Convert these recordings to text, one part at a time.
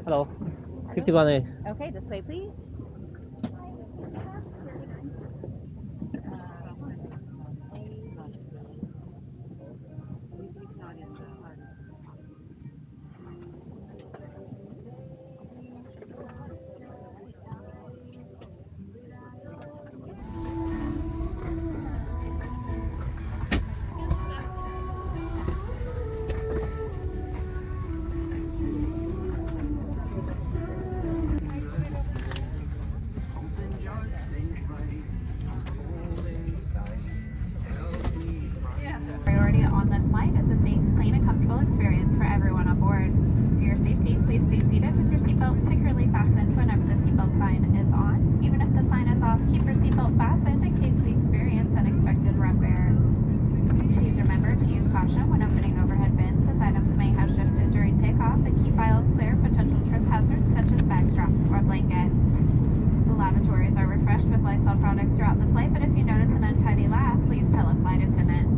Hello. 51A. Okay, this way, please. Priority on this flight is a safe, clean, and comfortable experience for everyone on board. For your safety, please stay seated with your seatbelt securely fastened whenever the seatbelt sign is on. Even if the sign is off, keep your seatbelt fastened in case we experience unexpected rough air. Please remember to use caution when opening overhead bins, as items may have shifted during takeoff, and keep aisles clear of potential trip hazards such as bag straps or blankets. The lavatories are refreshed with Lysol products throughout the flight, but if you notice an untidy lap, please tell a flight attendant.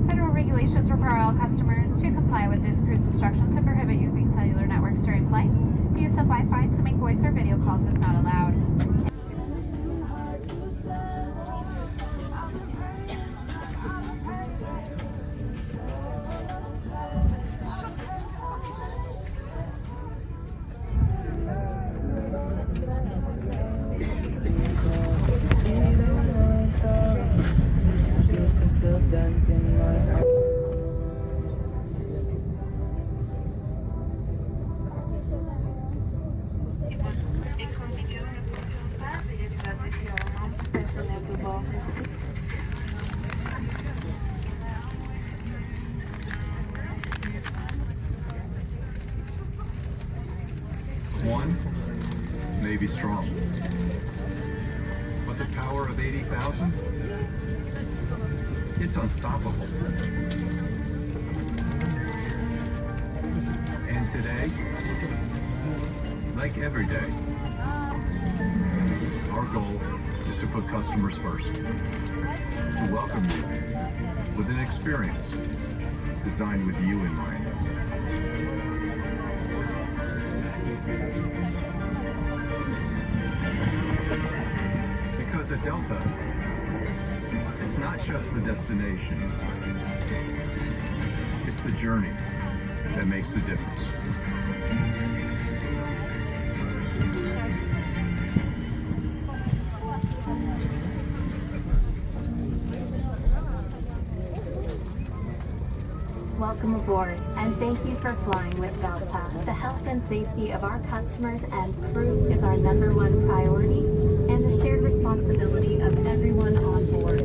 Federal regulations require all customers to comply with this cruise instructions and prohibit using cellular networks during flight. The use of Wi-Fi to make voice or video calls is not allowed. One may be strong, but the power of 80,000, it's unstoppable. And today, like every day, our goal is to put customers first, to welcome you with an experience designed with you in mind. Because at Delta, it's not just the destination, it's the journey that makes the difference. Welcome aboard, and thank you for flying with Delta. The health and safety of our customers and crew is our #1 priority and the shared responsibility of everyone on board.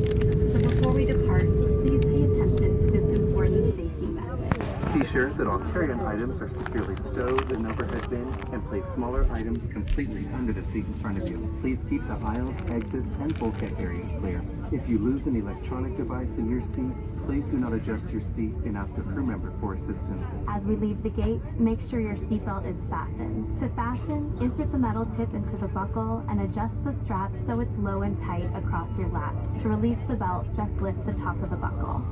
So before we depart, please pay attention to this important safety message. Be sure that all carry-on items are securely stowed in an overhead bin and place smaller items completely under the seat in front of you. Please keep the aisles, exits, and bulkhead areas clear. If you lose an electronic device in your seat, please do not adjust your seat and ask a crew member for assistance. As we leave the gate, make sure your seatbelt is fastened. To fasten, insert the metal tip into the buckle and adjust the strap so it's low and tight across your lap. To release the belt, just lift the top of the buckle.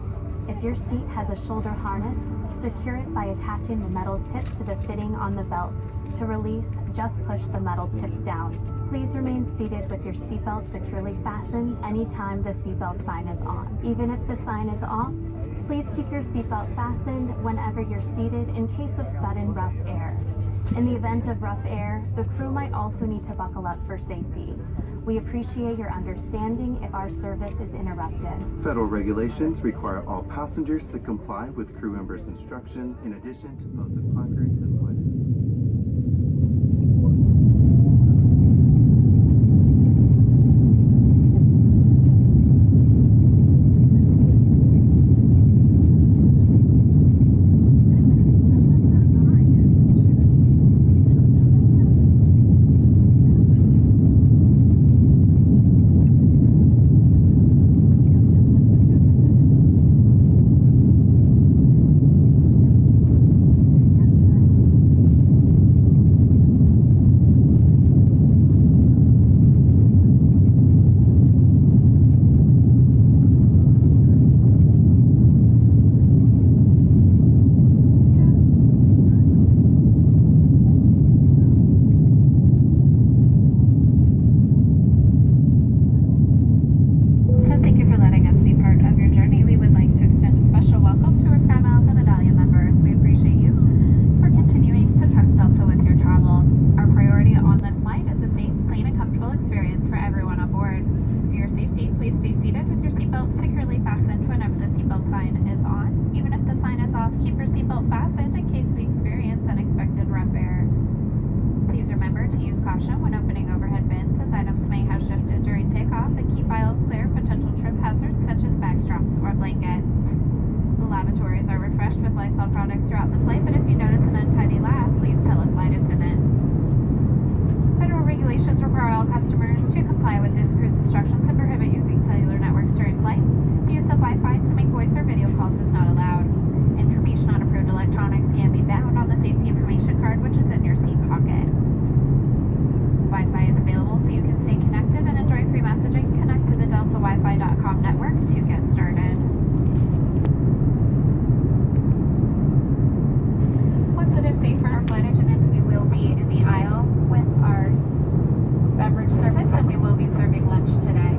If your seat has a shoulder harness, secure it by attaching the metal tip to the fitting on the belt. To release, just push the metal tip down. Please remain seated with your seatbelt securely fastened anytime the seatbelt sign is on. Even if the sign is off, please keep your seatbelt fastened whenever you're seated in case of sudden rough air. In the event of rough air, the crew might also need to buckle up for safety. We appreciate your understanding if our service is interrupted. Federal regulations require all passengers to comply with crew members' instructions in addition to posted placards and flags. on products throughout the flight, but if you notice an untidy lap, please tell a flight attendant. Federal regulations require all customers to comply with this cruise instructions and prohibit using cellular networks during flight. Use of Wi-Fi to make voice or video calls is not allowed. Information on approved electronics can be found on the safety information card, which is in your seat pocket. Wi-Fi is available so you can stay connected and enjoy free messaging. Connect to the deltawifi.com network to get started. Once it is safe for our flight attendants, we will be in the aisle with our beverage service, and we will be serving lunch today.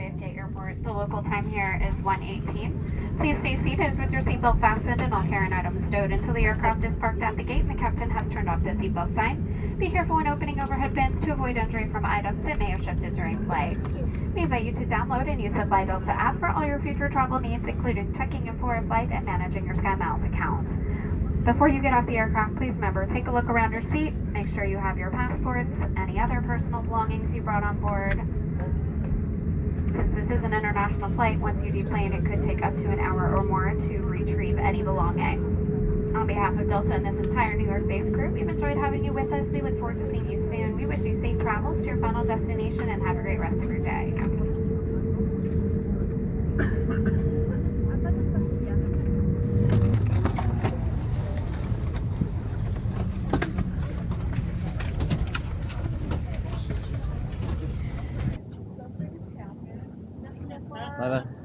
JFK Airport. The local time here is 1:18. Please stay seated with your seatbelt fastened and all carry-on items stowed until the aircraft is parked at the gate and the captain has turned off the seatbelt sign. Be careful when opening overhead bins to avoid injury from items that may have shifted during flight. We invite you to download and use the Fly Delta app for all your future travel needs, including checking in for a flight and managing your SkyMiles account. Before you get off the aircraft, please remember, take a look around your seat, make sure you have your passports, any other personal belongings you brought on board. Since this is an international flight, once you deplane, it could take up to an hour or more to retrieve any belongings. On behalf of Delta and this entire New York-based crew, we've enjoyed having you with us. We look forward to seeing you soon. We wish you safe travels to your final destination and have a great rest of your day. Bye bye.